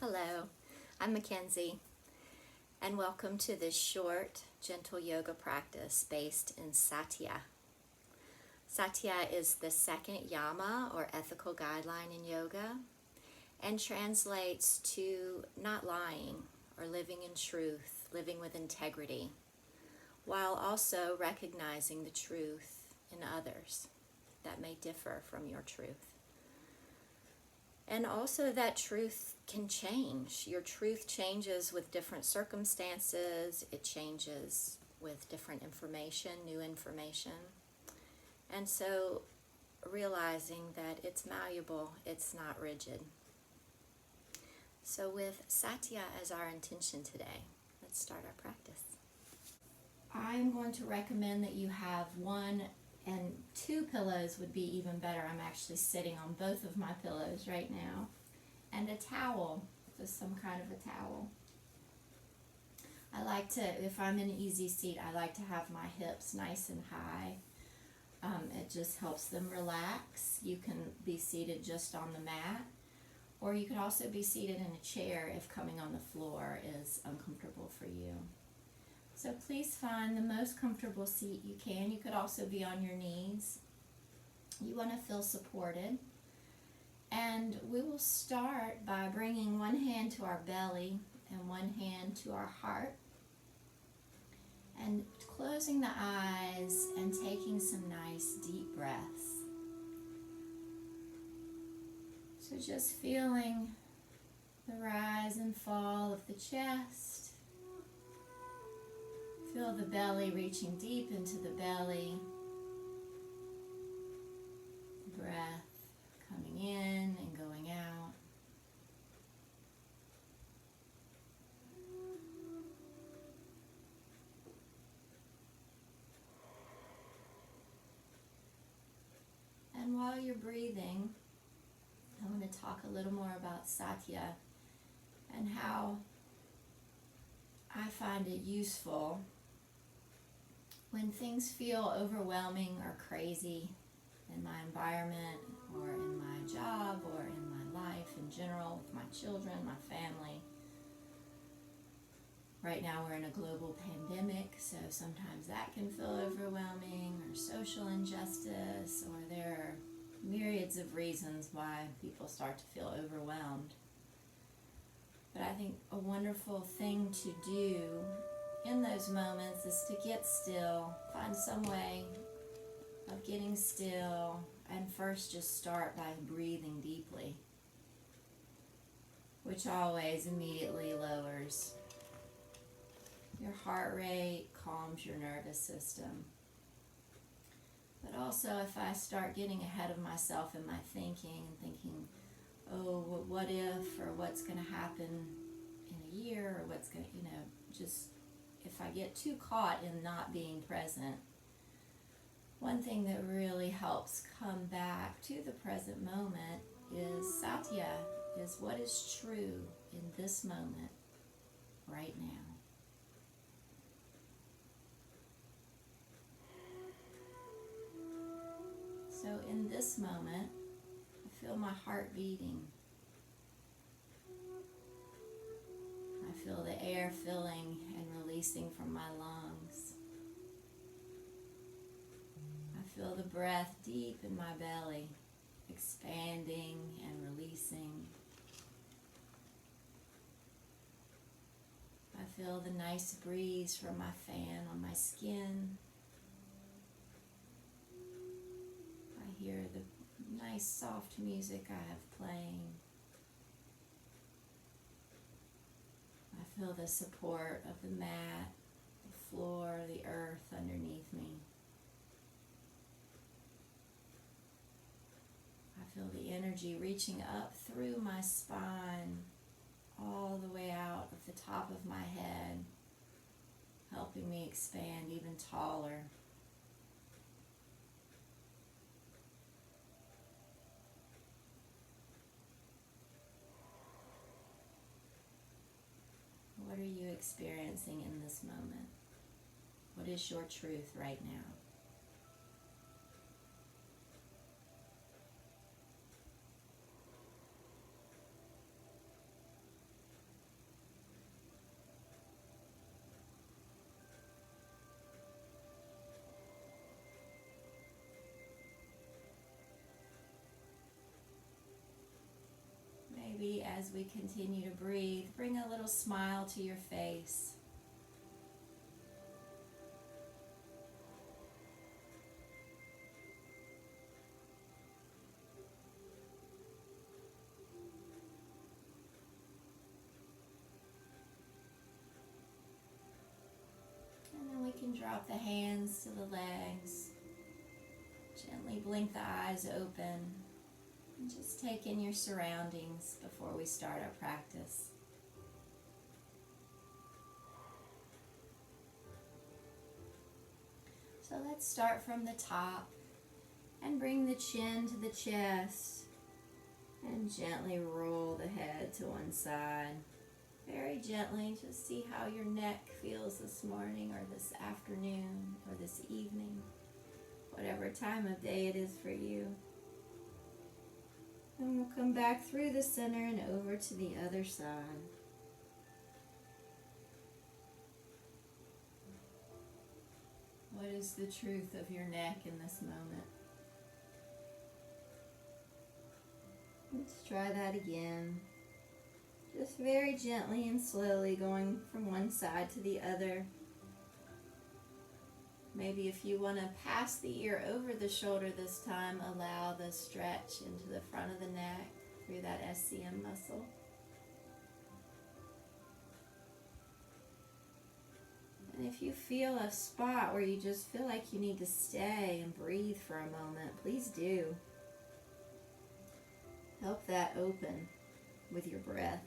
Hello, I'm Mackenzie, and welcome to this short, gentle yoga practice based in Satya. Satya is the second yama or ethical guideline in yoga and translates to not lying or living in truth, living with integrity, while also recognizing the truth in others that may differ from your truth. And also that truth can change. Your truth changes with different circumstances. It changes with different information, new information. And so realizing that it's malleable, it's not rigid. So with Satya as our intention today, let's start our practice. I'm going to recommend that you have one and two pillows would be even better. I'm actually sitting on both of my pillows right now. And a towel, just some kind of a towel. I like to, if I'm in an easy seat, I like to have my hips nice and high. It just helps them relax. You can be seated just on the mat, or you could also be seated in a chair if coming on the floor is uncomfortable for you. So please find the most comfortable seat you can. You could also be on your knees. You want to feel supported. And we will start by bringing one hand to our belly and one hand to our heart. And closing the eyes and taking some nice deep breaths. So just feeling the rise and fall of the chest. Feel the belly reaching deep into the belly. Breath coming in and going out. And while you're breathing, I'm going to talk a little more about Satya and how I find it useful when things feel overwhelming or crazy in my environment or in my job or in my life in general, with my children, my family. Right now we're in a global pandemic, so sometimes that can feel overwhelming, or social injustice, or there are myriads of reasons why people start to feel overwhelmed. But I think a wonderful thing to do in those moments is to get still, find some way of getting still, and first just start by breathing deeply, which always immediately lowers your heart rate, calms your nervous system. But also if I start getting ahead of myself in my thinking and thinking, oh, what if, or what's going to happen in a year, or what's going to, just if I get too caught in not being present, one thing that really helps come back to the present moment is Satya, is what is true in this moment, right now. So in this moment, I feel my heart beating. I feel the air filling and releasing from my lungs. I feel the breath deep in my belly, expanding and releasing. I feel the nice breeze from my fan on my skin. I hear the nice soft music I have playing. I feel the support of the mat, the floor, the earth underneath me. I feel the energy reaching up through my spine, all the way out of the top of my head, helping me expand even taller. What are you experiencing in this moment? What is your truth right now? maybe as we continue to breathe, bring a little smile to your face. And then we can drop the hands to the legs. Gently blink the eyes open. And just take in your surroundings before we start our practice. So let's start from the top and bring the chin to the chest and gently roll the head to one side. Very gently, just see how your neck feels this morning or this afternoon or this evening, whatever time of day it is for you. And we'll come back through the center and over to the other side. What is the truth of your neck in this moment? Let's try that again. Just very gently and slowly going from one side to the other. Maybe if you want to pass the ear over the shoulder this time, allow the stretch into the front of the neck through that SCM muscle. And if you feel a spot where you just feel like you need to stay and breathe for a moment, please do. Help that open with your breath.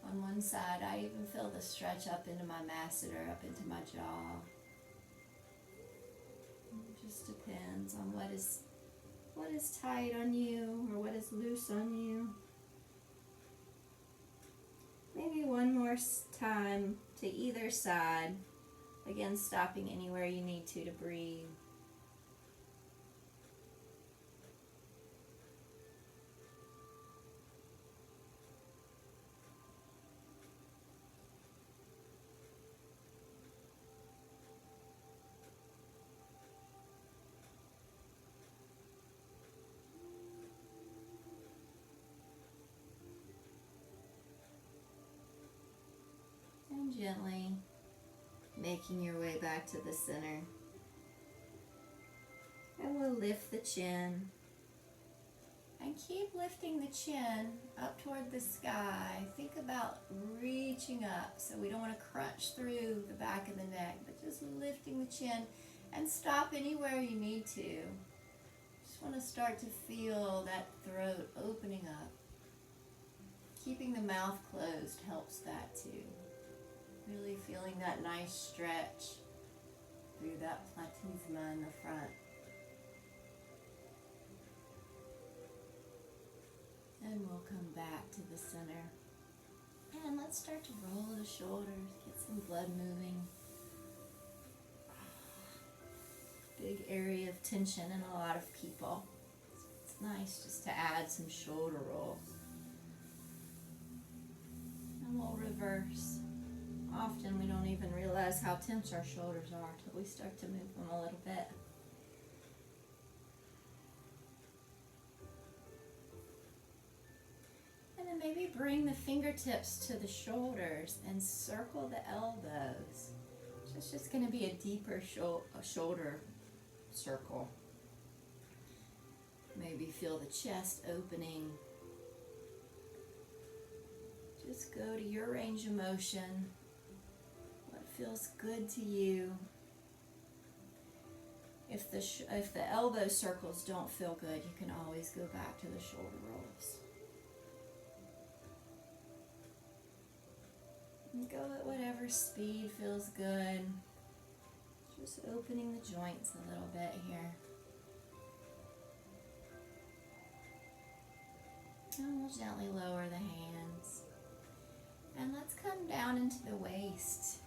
On one side, I even feel the stretch up into my masseter, up into my jaw. It just depends on what is tight on you or what is loose on you. Maybe one more time to either side. Again, stopping anywhere you need to breathe. And gently making your way back to the center. And we'll lift the chin. And keep lifting the chin up toward the sky. Think about reaching up, so we don't want to crunch through the back of the neck, but just lifting the chin and stop anywhere you need to. Just want to start to feel that throat opening up. Keeping the mouth closed helps that too. Really feeling that nice stretch through that platysma in the front. And we'll come back to the center. And let's start to roll the shoulders, get some blood moving. Big area of tension in a lot of people. It's nice just to add some shoulder rolls. And we'll reverse. Often we don't even realize how tense our shoulders are till we start to move them a little bit. And then maybe bring the fingertips to the shoulders and circle the elbows. So it's just going to be a deeper shoulder circle. Maybe feel the chest opening. Just go to your range of motion. What feels good to you. If the elbow circles don't feel good, you can always go back to the shoulder rolls. And go at whatever speed feels good. Just opening the joints a little bit here. And we'll gently lower the hands. And let's come down into the waist.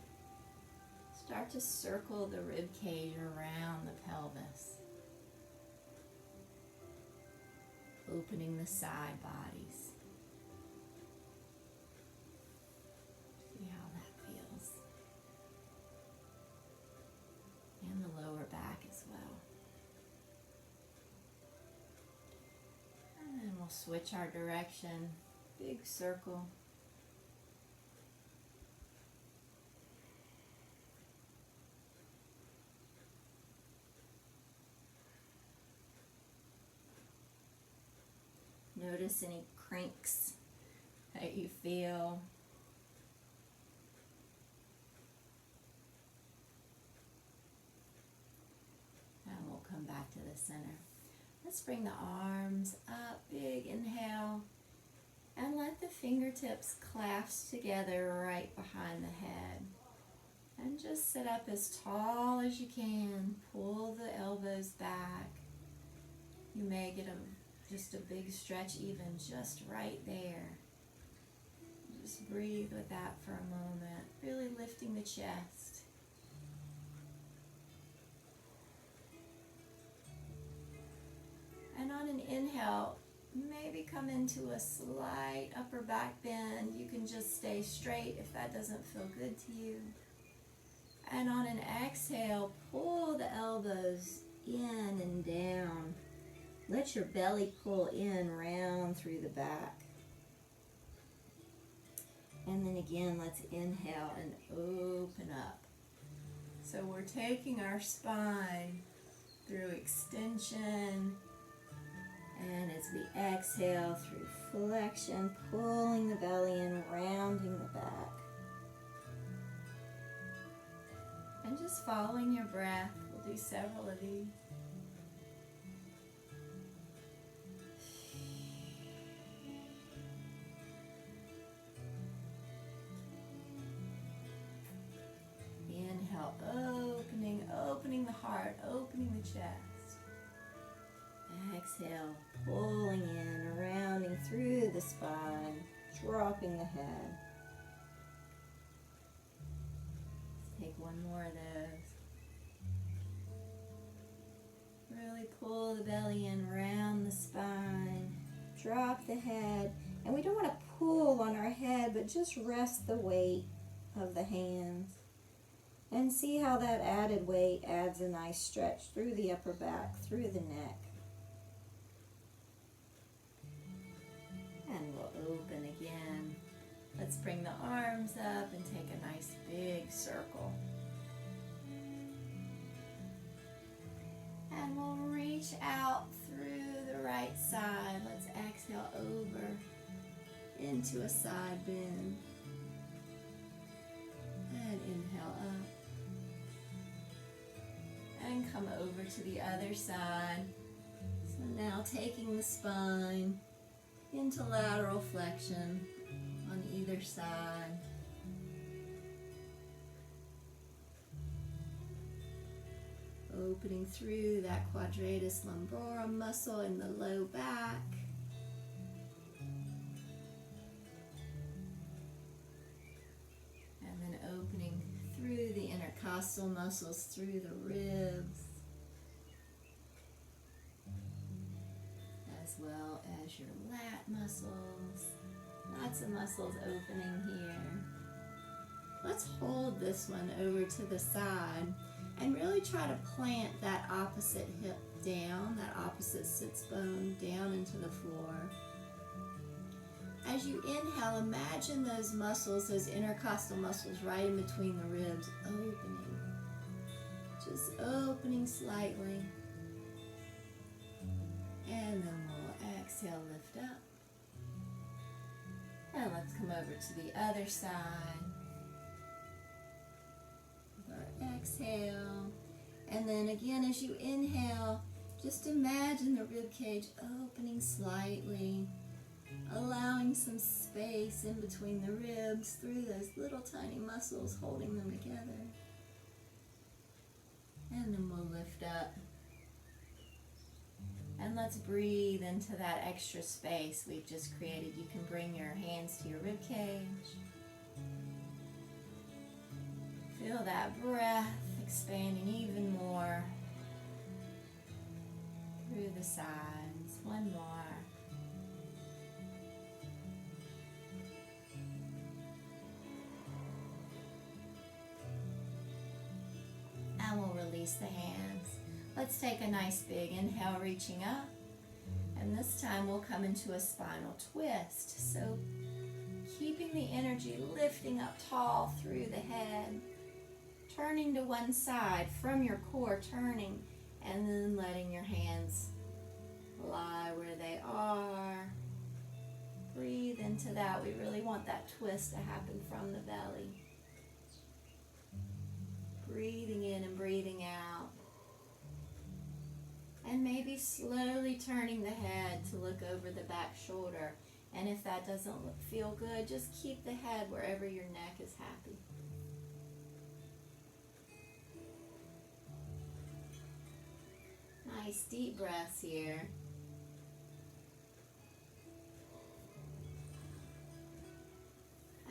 Start to circle the rib cage around the pelvis. Opening the side bodies. See how that feels. And the We'll switch our direction. Big circle. Notice any cranks that you feel. And we'll come back to the center. Let's bring the arms up, big inhale, and let the fingertips clasp together right behind the head. And just sit up as tall as you can. Pull the elbows back. You may get just a big stretch even just right there. Just breathe with that for a moment, really lifting the chest. And on an inhale, maybe come into a slight upper back bend. You can just stay straight if that doesn't feel good to you. And on an exhale, pull the elbows in and down. Let your belly pull in, round through the back. And then again, let's inhale and open up. So we're taking our spine through extension. And as we exhale through flexion, pulling the belly in, rounding the back. And just following your breath. We'll do several of these. Inhale, opening the heart, opening the chest. Exhale, pulling in, rounding through the spine, dropping the head. Let's take one more of those. Really pull the belly in, round the spine, drop the head. And we don't want to pull on our head, but just rest the weight of the hands. And see how that added weight adds a nice stretch through the upper back, through the neck. And we'll open again. Let's bring the arms up and take a nice big circle. And we'll reach out through the right side. Let's exhale over into a side bend. And inhale up. And come over to the other side. So now taking the spine into lateral flexion on either side. Opening through that quadratus lumborum muscle in the low back. And then opening through the intercostal muscles, through the ribs, as well as your lat muscles. Lots of muscles opening here. Let's hold this one over to the side and really try to plant that opposite hip down, that opposite sits bone down into the floor. As you inhale, imagine those muscles, those intercostal muscles right in between the ribs, opening. Just opening slightly. And then we'll exhale, lift up. And let's come over to the other side. With our exhale. And then again, as you inhale, just imagine the rib cage opening slightly, allowing some space in between the ribs through those little tiny muscles holding them together. And then we'll lift up. And let's breathe into that extra space we've just created. You can bring your hands to your rib cage. Feel that breath expanding even more through the sides. One more. And we'll release the hands. Let's take a nice big inhale, reaching up. And this time we'll come into a spinal twist. So keeping the energy lifting up tall through the head, turning to one side from your core, turning, and then letting your hands lie where they are. Breathe into that. We really want that twist to happen from the belly. Breathing in and breathing out. And maybe slowly turning the head to look over the back shoulder. And if that doesn't feel good, just keep the head wherever your neck is happy. Nice deep breaths here.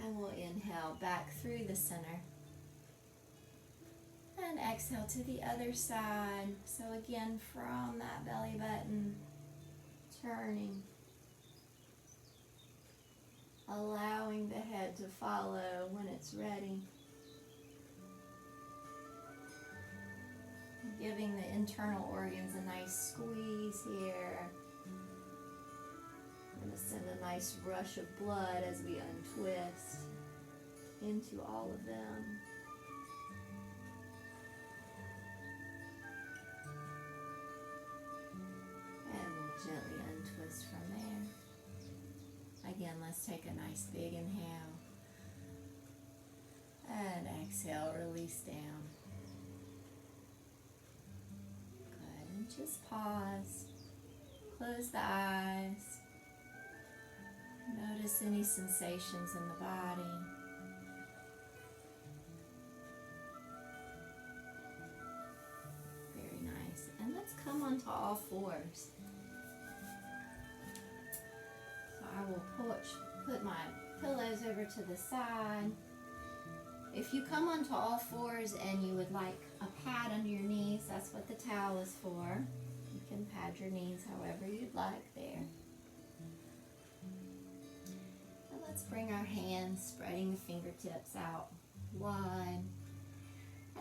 And we'll inhale back through the center. And exhale to the other side. So again, from that belly button, turning. Allowing the head to follow when it's ready. Giving the internal organs a nice squeeze here. We're going to send a nice rush of blood as we untwist into all of them. And we'll gently untwist from there. Again, let's take a nice big inhale. And exhale, release down. Good, and just pause. Close the eyes. Notice any sensations in the body. Very nice. And let's come onto all fours. So I will put my pillows over to the side. If you come onto all fours and you would like a pad under your knees, that's what the towel is for. You can pad your knees however you'd like there. And let's bring our hands, spreading the fingertips out wide.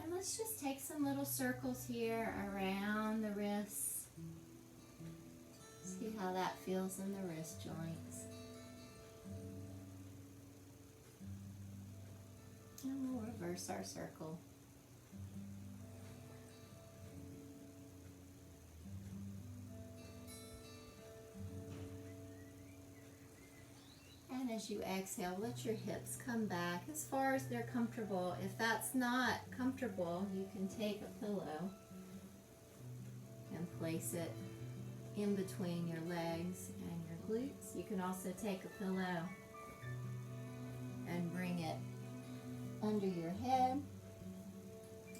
And let's just take some little circles here around the wrists. See how that feels in the wrist joints. And we'll reverse our circle. And as you exhale, let your hips come back as far as they're comfortable. If that's not comfortable, you can take a pillow and place it in between your legs and your glutes. You can also take a pillow and bring it under your head,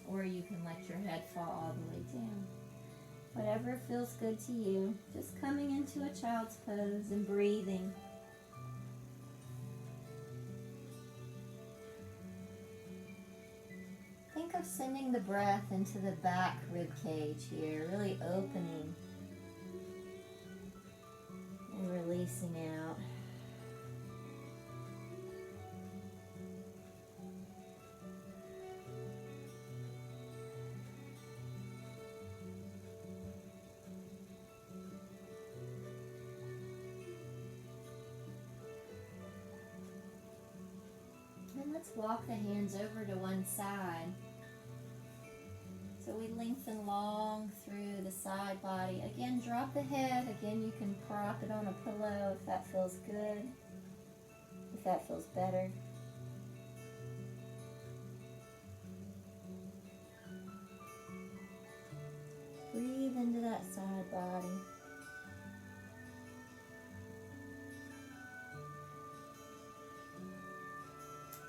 or you can let your head fall all the way down. Whatever feels good to you. Just coming into a child's pose and breathing. Think of sending the breath into the back rib cage here, really opening and releasing out. And let's walk the hands over to one side. So we lengthen long through the side body. Again, drop the head. Again, you can prop it on a pillow if that feels good, if that feels better. Breathe into that side body.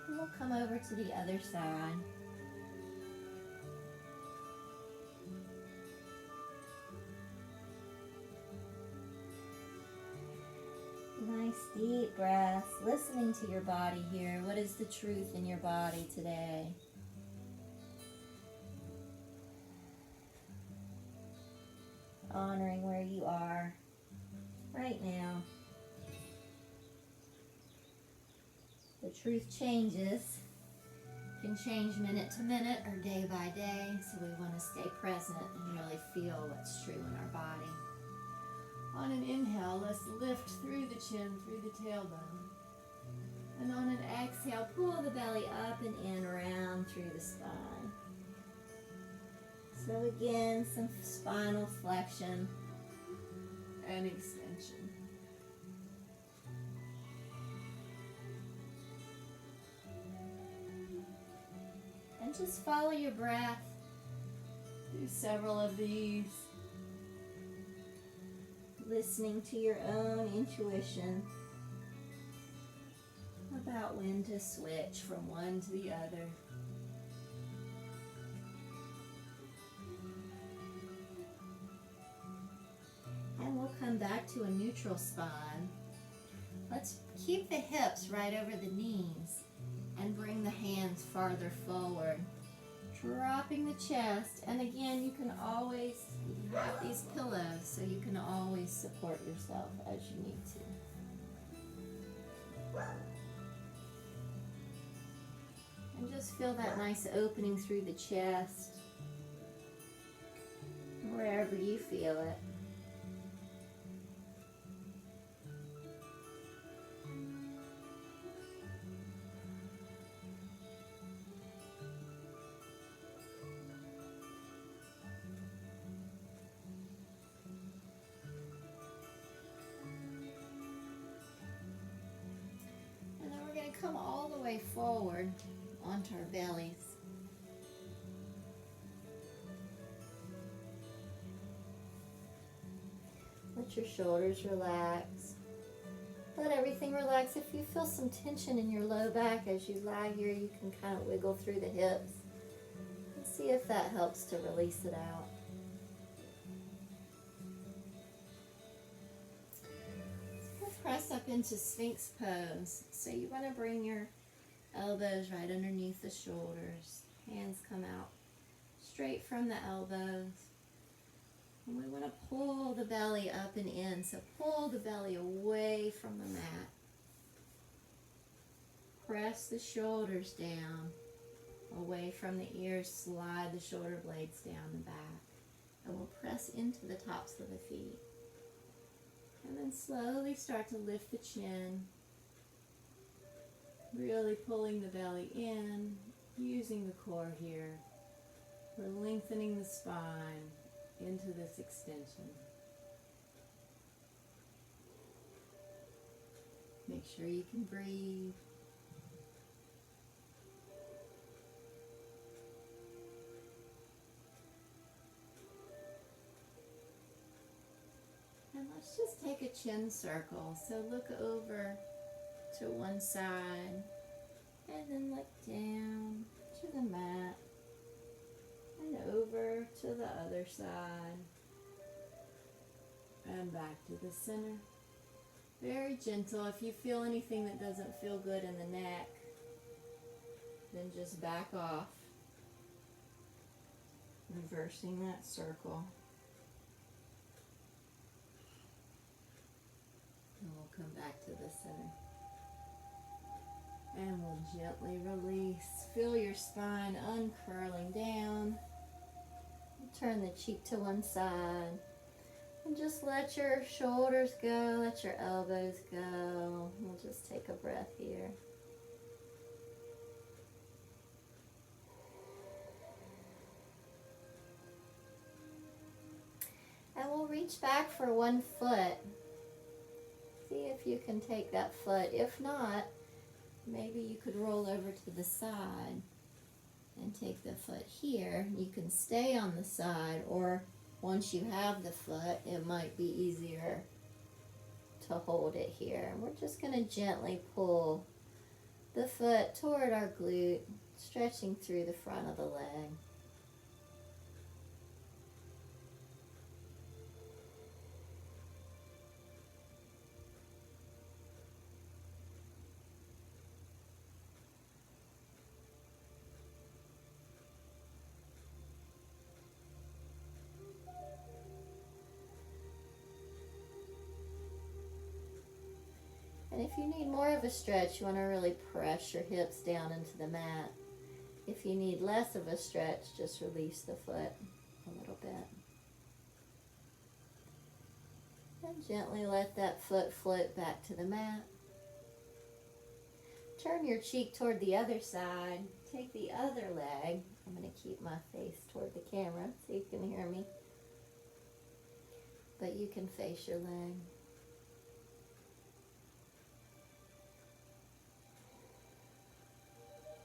And we'll come over to the other side. Nice deep breaths, listening to your body here. What is the truth in your body today? Honoring where you are right now. The truth changes. It can change minute to minute or day by day, so we want to stay present and really feel what's true in our body. On an inhale, let's lift through the chin, through the tailbone. And on an exhale, pull the belly up and in, around through the spine. So again, some spinal flexion and extension. And just follow your breath. Do several of these. Listening to your own intuition about when to switch from one to the other. And we'll come back to a neutral spine. Let's keep the hips right over the knees and bring the hands farther forward, dropping the chest. And again, you can always have these pillows so you can always support yourself as you need to. And just feel that nice opening through the chest, wherever you feel it. Come all the way forward onto our bellies. Let your shoulders relax. Let everything relax. If you feel some tension in your low back as you lie here, you can kind of wiggle through the hips and see if that helps to release it out. Press up into Sphinx pose. So you want to bring your elbows right underneath the shoulders. Hands come out straight from the elbows. And we want to pull the belly up and in. So pull the belly away from the mat. Press the shoulders down, away from the ears. Slide the shoulder blades down the back. And we'll press into the tops of the feet. And then slowly start to lift the chin, really pulling the belly in, using the core here. We're lengthening the spine into this extension. Make sure you can breathe. And let's just take a chin circle. So look over to one side and then look down to the mat and over to the other side and back to the center. Very gentle. If you feel anything that doesn't feel good in the neck, then just back off, reversing that circle. And we'll come back to the center. And we'll gently release. Feel your spine uncurling down. Turn the cheek to one side. And just let your shoulders go, let your elbows go. We'll just take a breath here. And we'll reach back for one foot. See if you can take that foot. If not, maybe you could roll over to the side and take the foot here. You can stay on the side, or once you have the foot, it might be easier to hold it here. And we're just going to gently pull the foot toward our glute, stretching through the front of the leg. And if you need more of a stretch, you want to really press your hips down into the mat. If you need less of a stretch, just release the foot a little bit. And gently let that foot float back to the mat. Turn your cheek toward the other side. Take the other leg. I'm going to keep my face toward the camera so you can hear me. But you can face your leg.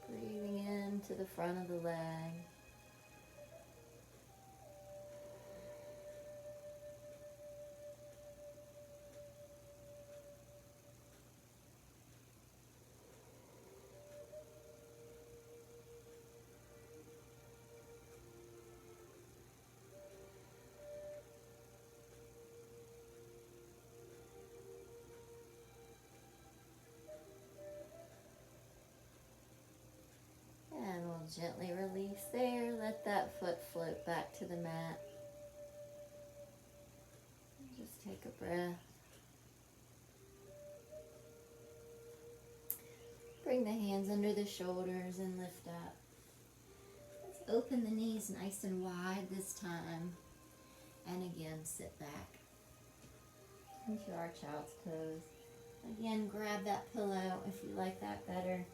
Breathing into the front of the leg. And we'll gently release there. Let that foot float back to the mat. Just take a breath. Bring the hands under the shoulders and lift up. Let's open the knees nice and wide this time. And again, sit back into our child's pose. Again, grab that pillow if you like that better.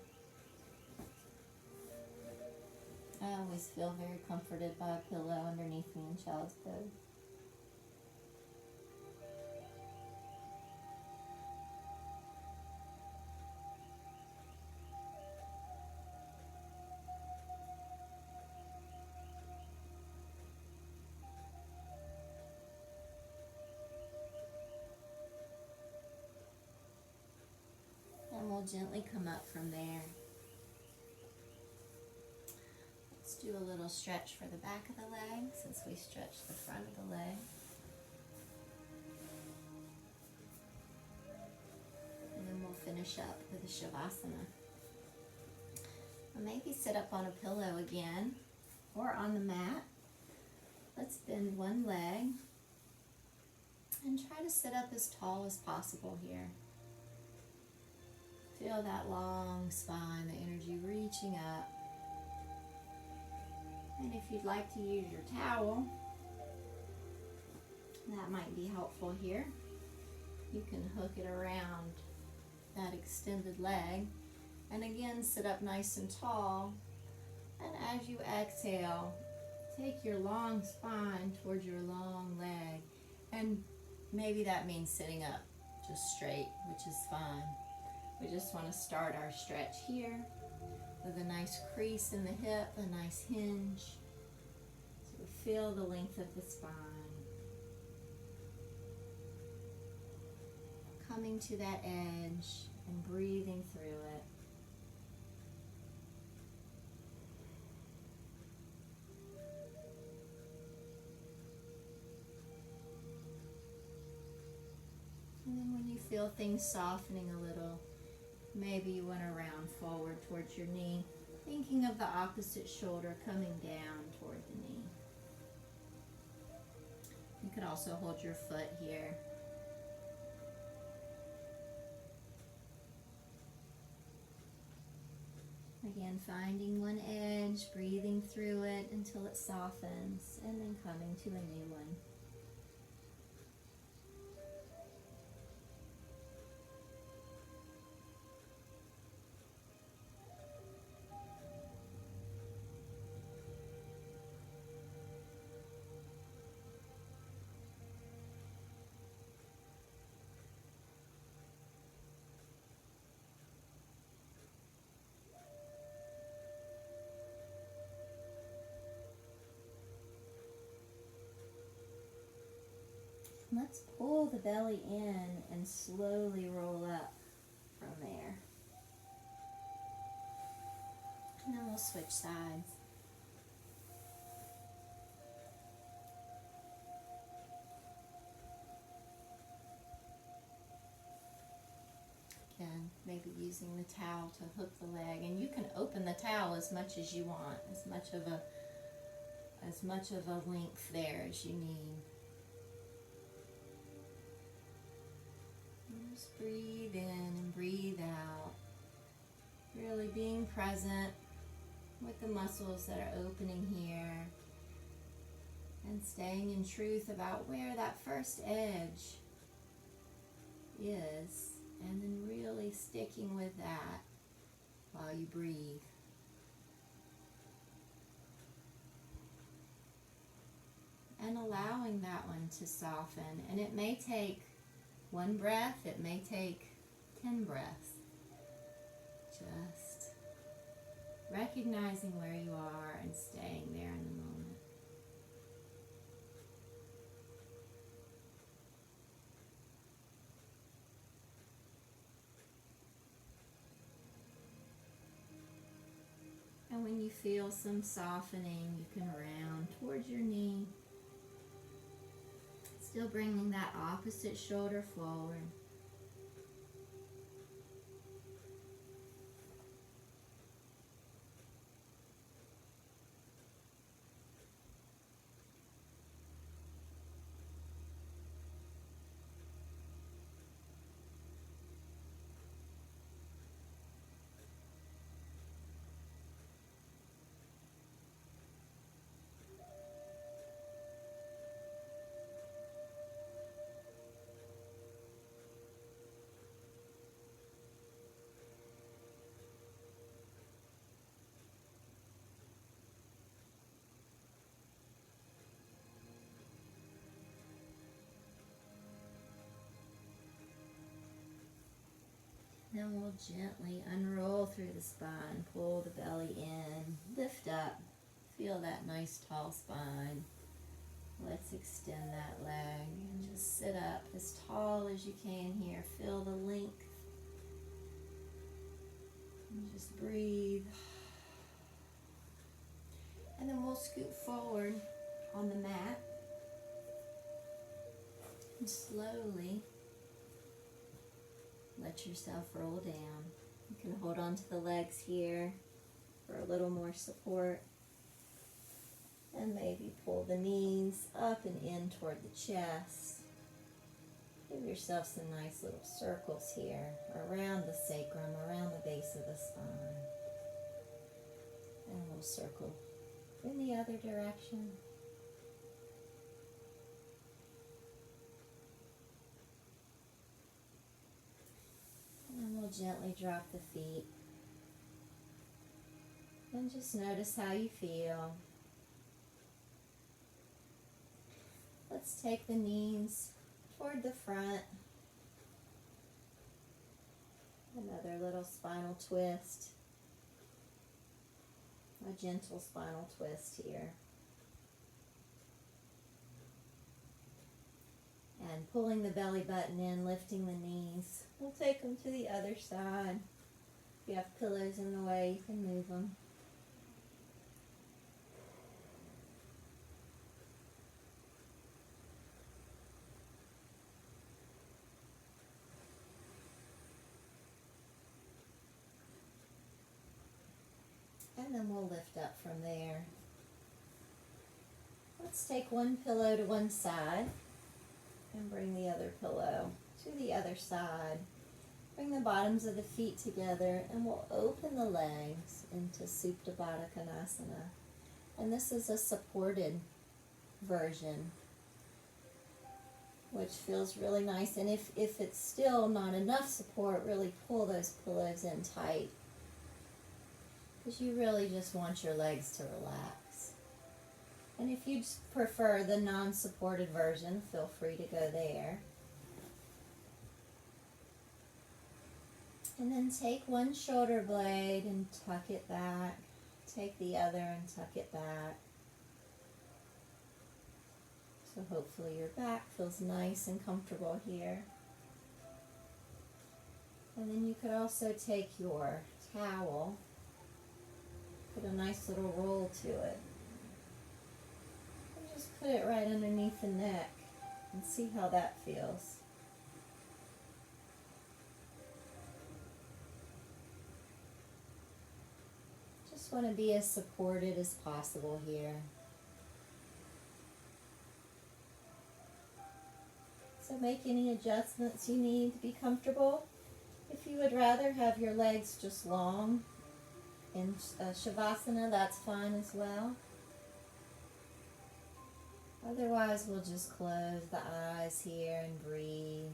I always feel very comforted by a pillow underneath me in child's pose. And we'll gently come up from there. Let's do a little stretch for the back of the leg since we stretched the front of the leg. And then we'll finish up with a Shavasana. Maybe sit up on a pillow again or on the mat. Let's bend one leg and try to sit up as tall as possible here. Feel that long spine, the energy reaching up. And if you'd like to use your towel, that might be helpful here. You can hook it around that extended leg. And again, sit up nice and tall. And as you exhale, take your long spine towards your long leg. And maybe that means sitting up just straight, which is fine. We just want to start our stretch here with a nice crease in the hip, a nice hinge. So feel the length of the spine. Coming to that edge and breathing through it. And then when you feel things softening a little, maybe you want to round forward towards your knee, thinking of the opposite shoulder coming down toward the knee. You could also hold your foot here. Again, finding one edge, breathing through it until it softens, and then coming to a new one. Let's pull the belly in and slowly roll up from there. And then we'll switch sides. Again, maybe using the towel to hook the leg, and you can open the towel as much as you want, as much of a length there as you need. Just breathe in and breathe out. Really being present with the muscles that are opening here. And staying in truth about where that first edge is, and then really sticking with that while you breathe. And allowing that one to soften. And it may take one breath, it may take 10 breaths. Just recognizing where you are and staying there in the moment. And when you feel some softening, you can round towards your knee. Still bringing that opposite shoulder forward. Then we'll gently unroll through the spine, pull the belly in, lift up, feel that nice tall spine. Let's extend that leg and just sit up as tall as you can here. Feel the length. And just breathe. And then we'll scoot forward on the mat and slowly let yourself roll down. You can hold on to the legs here for a little more support. And maybe pull the knees up and in toward the chest. Give yourself some nice little circles here around the sacrum, around the base of the spine. And we'll circle in the other direction. And we'll gently drop the feet. And just notice how you feel. Let's take the knees toward the front. Another little spinal twist. A gentle spinal twist here. And pulling the belly button in, lifting the knees. We'll take them to the other side. If you have pillows in the way, you can move them. And then we'll lift up from there. Let's take one pillow to one side and bring the other pillow to the other side. Bring the bottoms of the feet together and we'll open the legs into Supta Baddha Konasana. And this is a supported version, which feels really nice. And if it's still not enough support, really pull those pillows in tight, because you really just want your legs to relax. And if you prefer the non-supported version, feel free to go there. And then take one shoulder blade and tuck it back. Take the other and tuck it back. So hopefully your back feels nice and comfortable here. And then you could also take your towel, put a nice little roll to it, and just put it right underneath the neck and see how that feels. Just want to be as supported as possible here. So make any adjustments you need to be comfortable. If you would rather have your legs just long in Shavasana, that's fine as well. Otherwise, we'll just close the eyes here and breathe.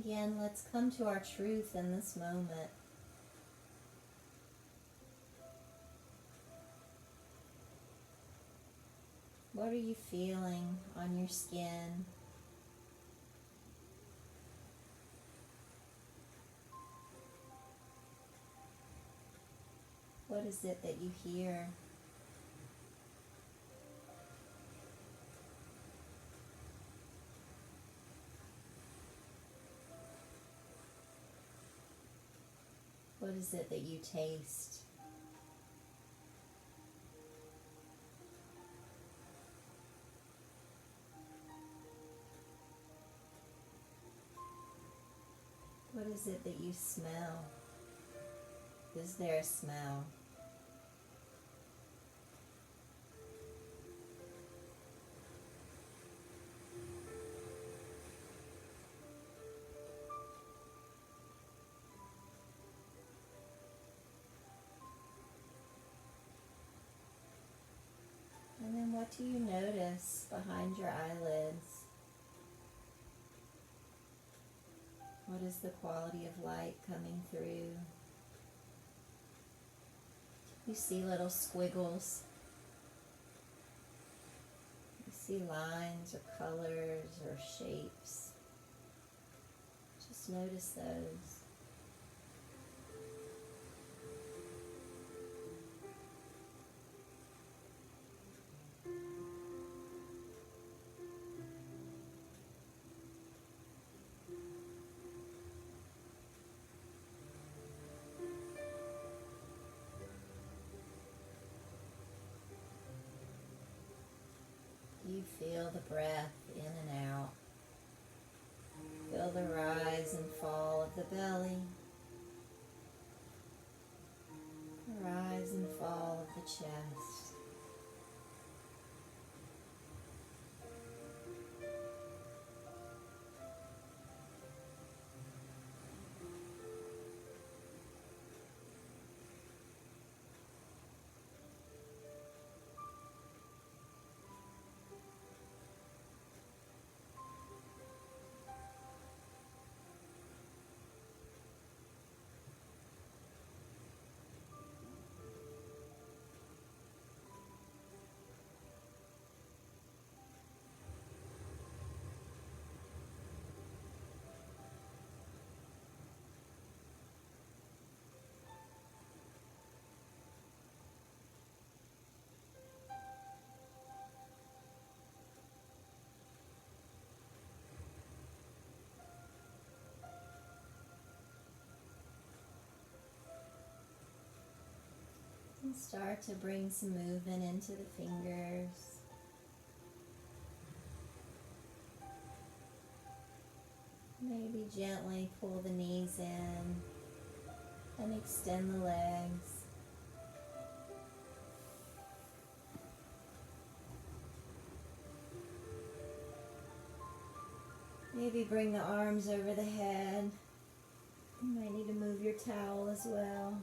again, let's come to our truth in this moment. What are you feeling on your skin? What is it that you hear? What is it that you taste? What is it that you smell? Is there a smell? And then what do you notice behind your eyelids? What is the quality of light coming through? You see little squiggles. You see lines or colors or shapes. Just notice those. You feel the breath in and out. Feel the rise and fall of the belly. The rise and fall of the chest. And start to bring some movement into the fingers. Maybe gently pull the knees in and extend the legs. Maybe bring the arms over the head. You might need to move your towel as well.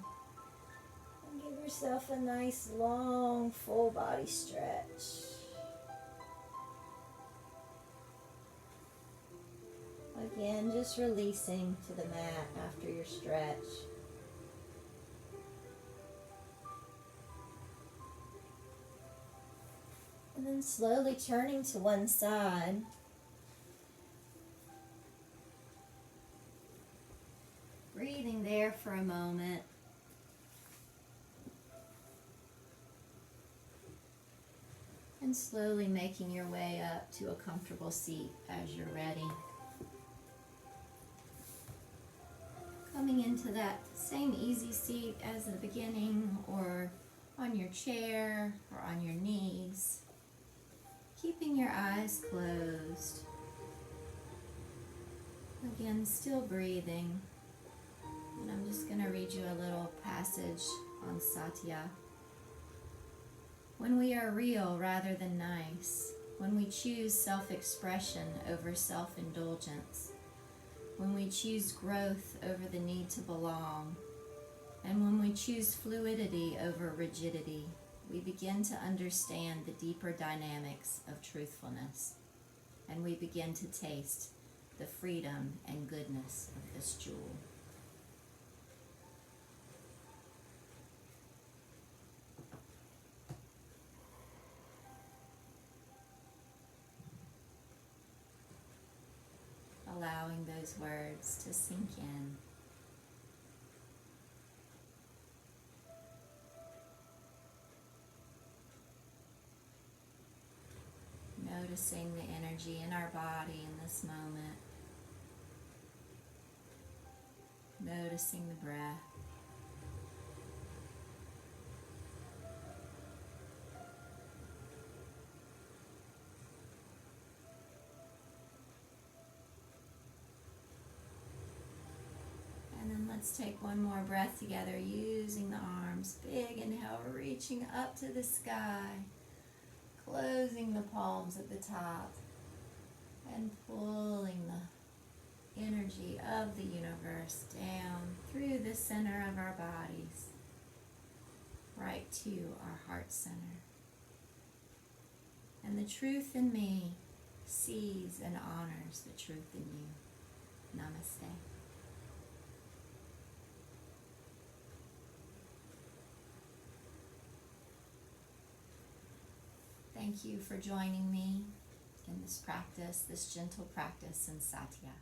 And give yourself a nice long full body stretch. Again, just releasing to the mat after your stretch. And then slowly turning to one side. Breathing there for a moment. And slowly making your way up to a comfortable seat as you're ready. Coming into that same easy seat as the beginning, or on your chair or on your knees. Keeping your eyes closed. Again, still breathing. And I'm just going to read you a little passage on Satya. When we are real rather than nice, when we choose self-expression over self-indulgence, when we choose growth over the need to belong, and when we choose fluidity over rigidity, we begin to understand the deeper dynamics of truthfulness, and we begin to taste the freedom and goodness of this jewel. Allowing those words to sink in. Noticing the energy in our body in this moment. Noticing the breath. And then let's take one more breath together using the arms. Big inhale, reaching up to the sky. Closing the palms at the top and pulling the energy of the universe down through the center of our bodies, right to our heart center. And the truth in me sees and honors the truth in you. Namaste. Thank you for joining me in this practice, this gentle practice in Satya.